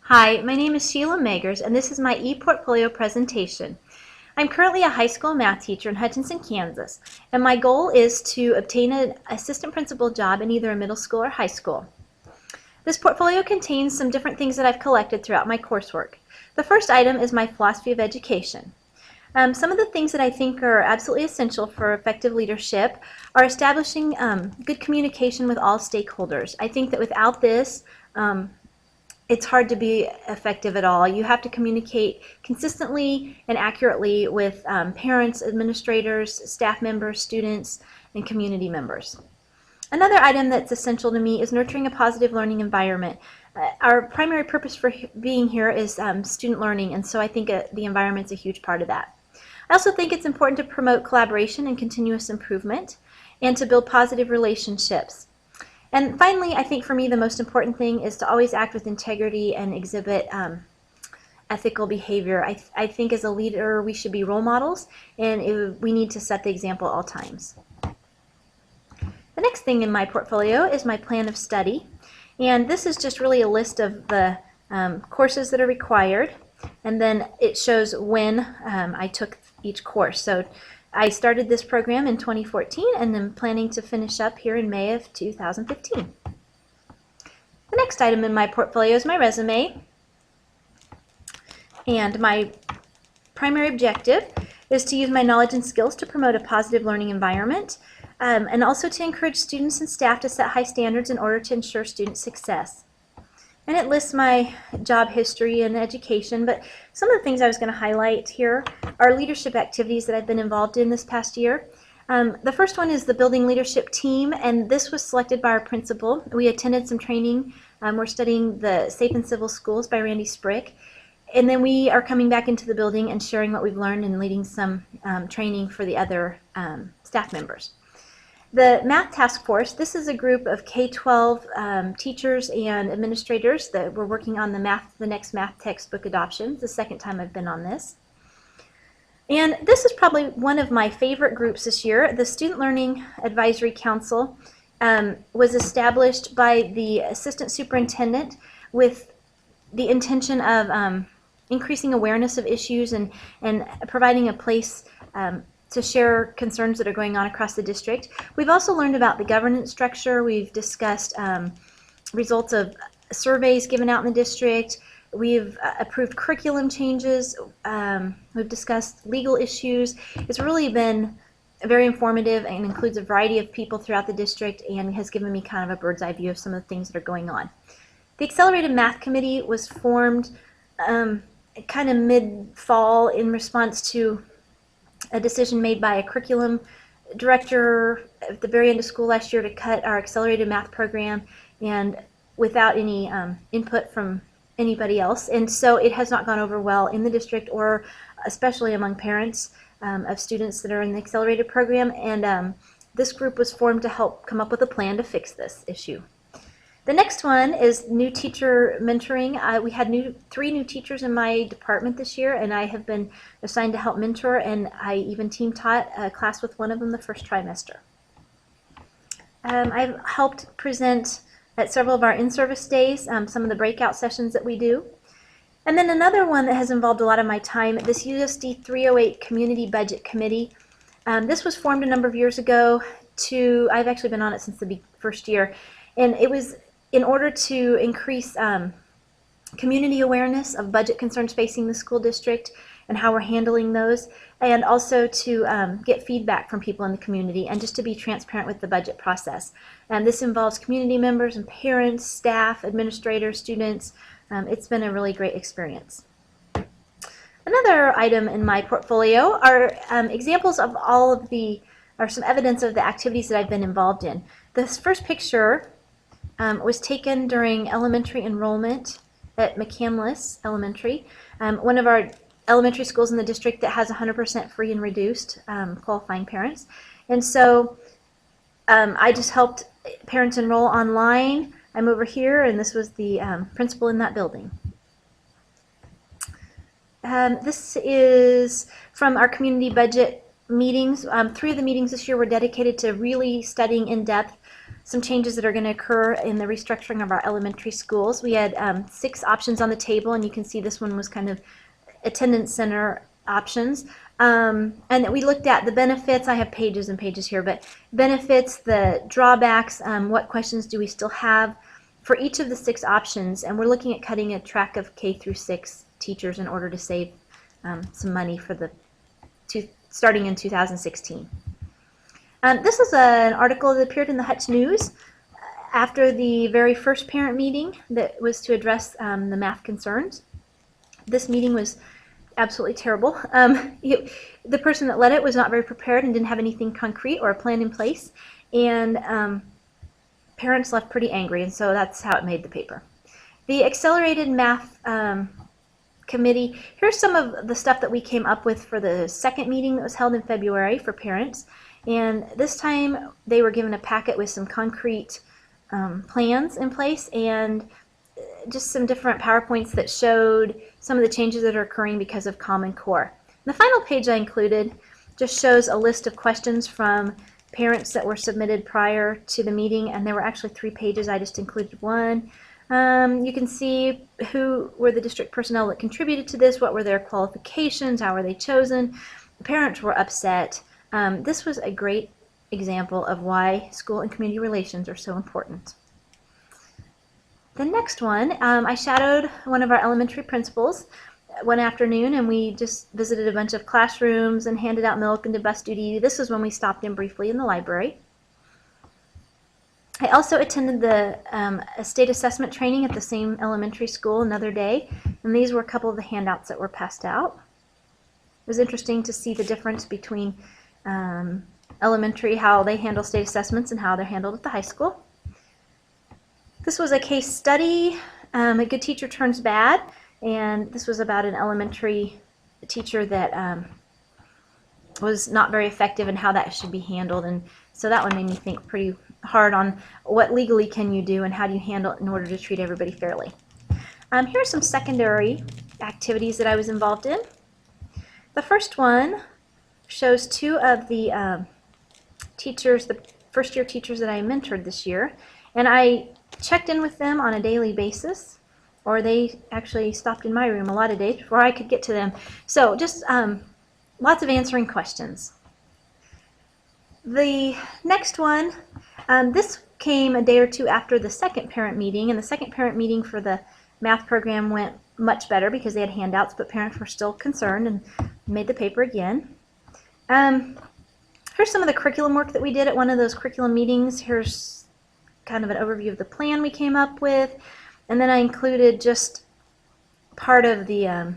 Hi, my name is Sheila Magers, and this is my ePortfolio presentation. I'm currently a high school math teacher in Hutchinson, Kansas, and my goal is to obtain an assistant principal job in either a middle school or high school. This portfolio contains some different things that I've collected throughout my coursework. The first item is my philosophy of education. Some of the things that I think are absolutely essential for effective leadership are establishing good communication with all stakeholders. I think that without this, it's hard to be effective at all. You have to communicate consistently and accurately with parents, administrators, staff members, students, and community members. Another item that's essential to me is nurturing a positive learning environment. Our primary purpose for being here is student learning, and so I think the environment's a huge part of that. I also think it's important to promote collaboration and continuous improvement and to build positive relationships. And finally, I think for me the most important thing is to always act with integrity and exhibit ethical behavior. I think as a leader we should be role models, and we need to set the example at all times. The next thing in my portfolio is my plan of study, and this is just really a list of the courses that are required, and then it shows when I took each course. So I started this program in 2014 and I'm planning to finish up here in May of 2015. The next item in my portfolio is my resume, and my primary objective is to use my knowledge and skills to promote a positive learning environment and also to encourage students and staff to set high standards in order to ensure student success. And it lists my job history and education, but some of the things I was going to highlight here are leadership activities that I've been involved in this past year. The first one is the Building Leadership Team, and this was selected by our principal. We attended some training. We're studying the Safe and Civil Schools by Randy Sprick, and then we are coming back into the building and sharing what we've learned and leading some training for the other staff members. The Math Task Force, this is a group of K-12 teachers and administrators that were working on the next math textbook adoption. It's the second time I've been on this. And this is probably one of my favorite groups this year. The Student Learning Advisory Council was established by the Assistant Superintendent with the intention of increasing awareness of issues and providing a place to share concerns that are going on across the district. We've also learned about the governance structure. We've discussed results of surveys given out in the district. We've approved curriculum changes. We've discussed legal issues. It's really been very informative and includes a variety of people throughout the district and has given me kind of a bird's eye view of some of the things that are going on. The Accelerated Math Committee was formed kind of mid-fall in response to a decision made by a curriculum director at the very end of school last year to cut our accelerated math program, and without any input from anybody else. And so it has not gone over well in the district, or especially among parents of students that are in the accelerated program. And this group was formed to help come up with a plan to fix this issue. The next one is new teacher mentoring. We had three new teachers in my department this year, and I have been assigned to help mentor, and I even team taught a class with one of them the first trimester. I've helped present at several of our in-service days, some of the breakout sessions that we do. And then another one that has involved a lot of my time, this USD 308 Community Budget Committee. This was formed a number of years ago I've actually been on it since the first year, and it was in order to increase community awareness of budget concerns facing the school district and how we're handling those, and also to get feedback from people in the community and just to be transparent with the budget process. And this involves community members and parents, staff, administrators, students. It's been a really great experience. Another item in my portfolio are examples of some evidence of the activities that I've been involved in. This first picture was taken during elementary enrollment at McCandless Elementary, one of our elementary schools in the district that has 100% free and reduced qualifying parents. And so I just helped parents enroll online. I'm over here, and this was the principal in that building. This is from our community budget meetings. 3 of the meetings this year were dedicated to really studying in depth some changes that are going to occur in the restructuring of our elementary schools. We had 6 options on the table, and you can see this one was kind of attendance center options. And that we looked at the benefits. I have pages and pages here, but benefits, the drawbacks, what questions do we still have for each of the 6 options, and we're looking at cutting a track of K through 6 teachers in order to save some money for the starting in 2016. This is an article that appeared in the Hutch News after the very first parent meeting that was to address the math concerns. This meeting was absolutely terrible. The person that led it was not very prepared and didn't have anything concrete or a plan in place, and parents left pretty angry, and so that's how it made the paper. The Accelerated Math Committee, here's some of the stuff that we came up with for the second meeting that was held in February for parents. And this time they were given a packet with some concrete plans in place and just some different PowerPoints that showed some of the changes that are occurring because of Common Core. The final page I included just shows a list of questions from parents that were submitted prior to the meeting, and there were actually 3 pages. I just included one. You can see who were the district personnel that contributed to this, what were their qualifications, how were they chosen. The parents were upset. This was a great example of why school and community relations are so important. The next one, I shadowed one of our elementary principals one afternoon, and we just visited a bunch of classrooms and handed out milk and did bus duty. This was when we stopped in briefly in the library. I also attended the state assessment training at the same elementary school another day, and these were a couple of the handouts that were passed out. It was interesting to see the difference between elementary, how they handle state assessments, and how they're handled at the high school. This was a case study, A Good Teacher Turns Bad, and this was about an elementary teacher that was not very effective and how that should be handled, and so that one made me think pretty hard on what legally can you do and how do you handle it in order to treat everybody fairly. Here are some secondary activities that I was involved in. The first one shows 2 of the teachers, the first-year teachers that I mentored this year, and I checked in with them on a daily basis, or they actually stopped in my room a lot of days before I could get to them. So just lots of answering questions. The next one, this came a day or 2 after the second parent meeting, and the second parent meeting for the math program went much better because they had handouts, but parents were still concerned and made the paper again. Here's some of the curriculum work that we did at one of those curriculum meetings. Here's kind of an overview of the plan we came up with, and then I included just part of the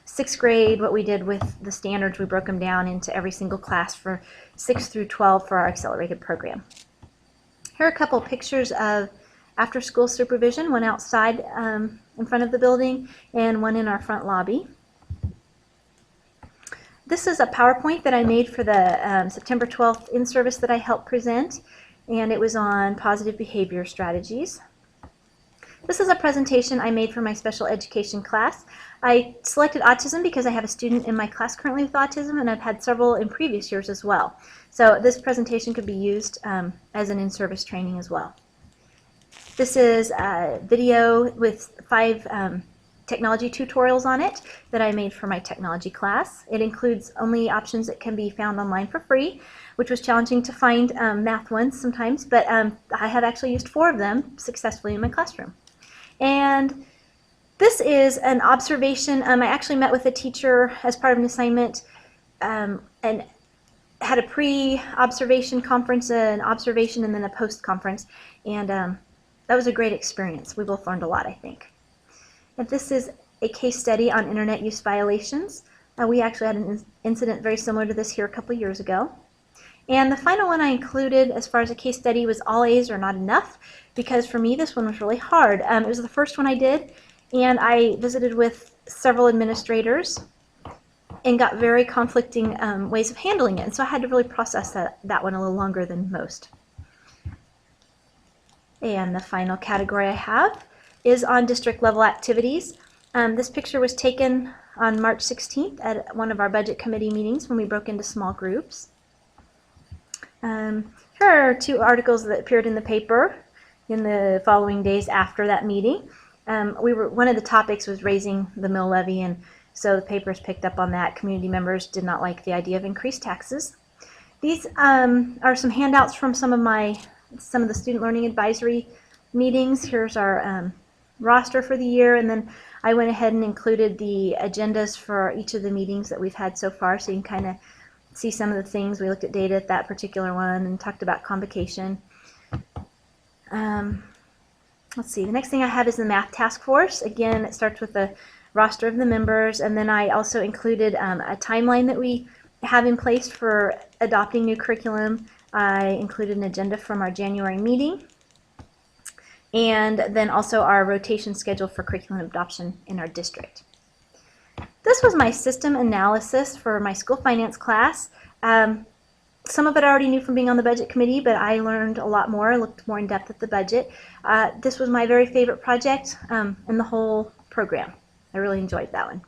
6th grade, what we did with the standards. We broke them down into every single class for 6 through 12 for our accelerated program. Here are a couple pictures of after-school supervision, one outside in front of the building and one in our front lobby. This is a PowerPoint that I made for the September 12th in-service that I helped present, and it was on positive behavior strategies. This is a presentation I made for my special education class. I selected autism because I have a student in my class currently with autism, and I've had several in previous years as well. So this presentation could be used as an in-service training as well. This is a video with 5 technology tutorials on it that I made for my technology class. It includes only options that can be found online for free, which was challenging to find math ones sometimes, but I have actually used 4 of them successfully in my classroom. And this is an observation. I actually met with a teacher as part of an assignment and had a pre-observation conference, an observation, and then a post-conference, and that was a great experience. We both learned a lot, I think. And this is a case study on internet use violations. We actually had an incident very similar to this here a couple years ago. And the final one I included as far as a case study was all A's are not enough, because for me this one was really hard. It was the first one I did, and I visited with several administrators and got very conflicting ways of handling it, and so I had to really process that one a little longer than most. And the final category I have is on district level activities. This picture was taken on March 16th at one of our budget committee meetings when we broke into small groups. Here Here are 2 articles that appeared in the paper in the following days after that meeting. One of the topics was raising the mill levy, and so the papers picked up on that. Community members did not like the idea of increased taxes. These are some handouts from some of the student learning advisory meetings. Here's our roster for the year, and then I went ahead and included the agendas for each of the meetings that we've had so far, so you can kind of see some of the things. We looked at data at that particular one and talked about convocation. Let's see, the next thing I have is the math task force. Again, it starts with the roster of the members, and then I also included a timeline that we have in place for adopting new curriculum. I included an agenda from our January meeting, and then also our rotation schedule for curriculum adoption in our district. This was my system analysis for my school finance class. Some of it I already knew from being on the budget committee, but I learned a lot more, looked more in depth at the budget. This was my very favorite project in the whole program. I really enjoyed that one.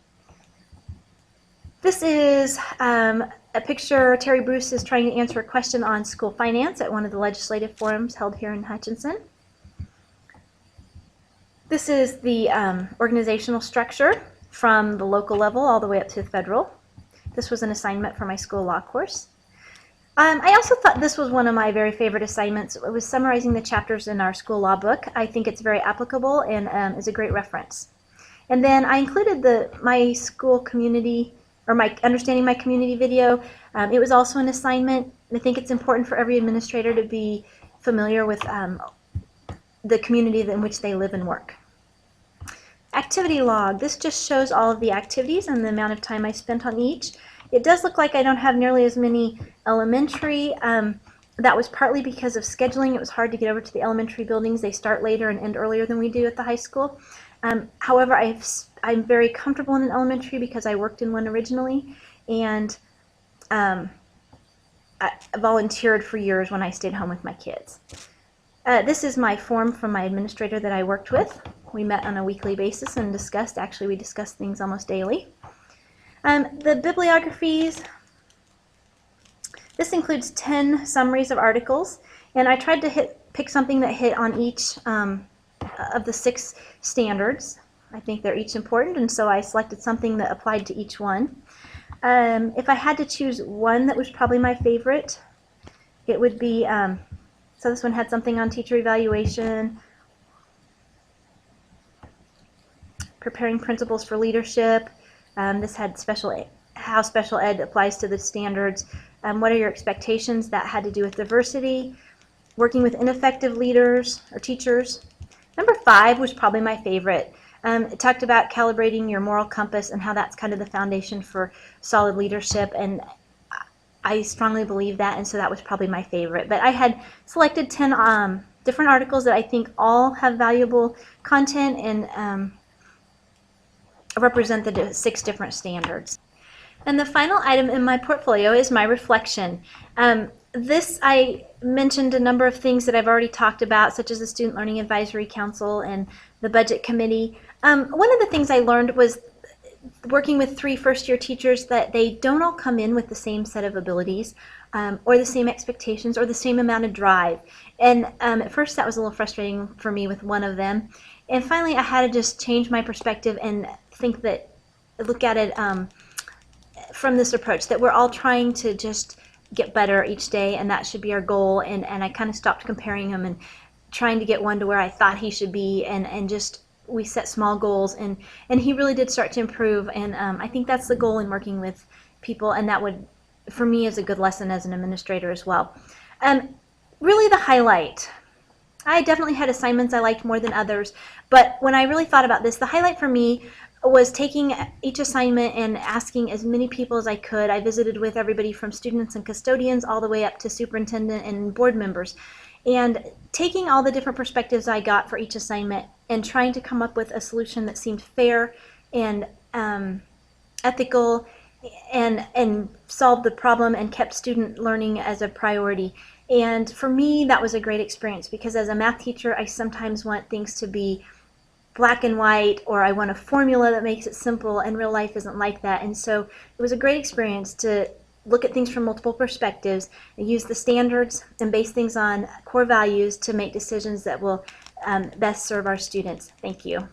This is a picture. Terry Bruce is trying to answer a question on school finance at one of the legislative forums held here in Hutchinson. This is the organizational structure from the local level all the way up to the federal. This was an assignment for my school law course. I also thought this was one of my very favorite assignments. It was summarizing the chapters in our school law book. I think it's very applicable and is a great reference. And then I included my school community, or my Understanding My Community video. It was also an assignment. I think it's important for every administrator to be familiar with the community in which they live and work. Activity log. This just shows all of the activities and the amount of time I spent on each. It does look like I don't have nearly as many elementary. That was partly because of scheduling. It was hard to get over to the elementary buildings. They start later and end earlier than we do at the high school. However, I'm very comfortable in an elementary because I worked in one originally, and I volunteered for years when I stayed home with my kids. This is my form from my administrator that I worked with. We met on a weekly basis and discussed. Actually, we discussed things almost daily. The bibliographies. This includes 10 summaries of articles, and I tried to pick something that hit on each of the 6 standards. I think they're each important, and so I selected something that applied to each one. If I had to choose one that was probably my favorite, it would be, so this one had something on teacher evaluation, preparing principles for leadership. This had how special ed applies to the standards. What are your expectations? That had to do with diversity, working with ineffective leaders or teachers. Number 5 was probably my favorite. It talked about calibrating your moral compass and how that's kind of the foundation for solid leadership, and I strongly believe that, and so that was probably my favorite. But I had selected 10 different articles that I think all have valuable content and represent the 6 different standards. And the final item in my portfolio is my reflection. This, I mentioned a number of things that I've already talked about, such as the Student Learning Advisory Council and the Budget Committee. One of the things I learned was working with 3 first-year teachers that they don't all come in with the same set of abilities or the same expectations or the same amount of drive. And at first that was a little frustrating for me with one of them. And finally I had to just change my perspective and look at it from this approach that we're all trying to just get better each day, and that should be our goal. And I kind of stopped comparing them and trying to get one to where I thought he should be, and just we set small goals, and he really did start to improve. And I think that's the goal in working with people, and that would, for me, is a good lesson as an administrator as well. Really the highlight. I definitely had assignments I liked more than others, but when I really thought about this, the highlight for me was taking each assignment and asking as many people as I could. I visited with everybody from students and custodians all the way up to superintendent and board members, and taking all the different perspectives I got for each assignment and trying to come up with a solution that seemed fair and ethical and solved the problem and kept student learning as a priority. And for me, that was a great experience, because as a math teacher, I sometimes want things to be black and white, or I want a formula that makes it simple, and real life isn't like that. And so it was a great experience to look at things from multiple perspectives, and use the standards and base things on core values to make decisions that will best serve our students. Thank you.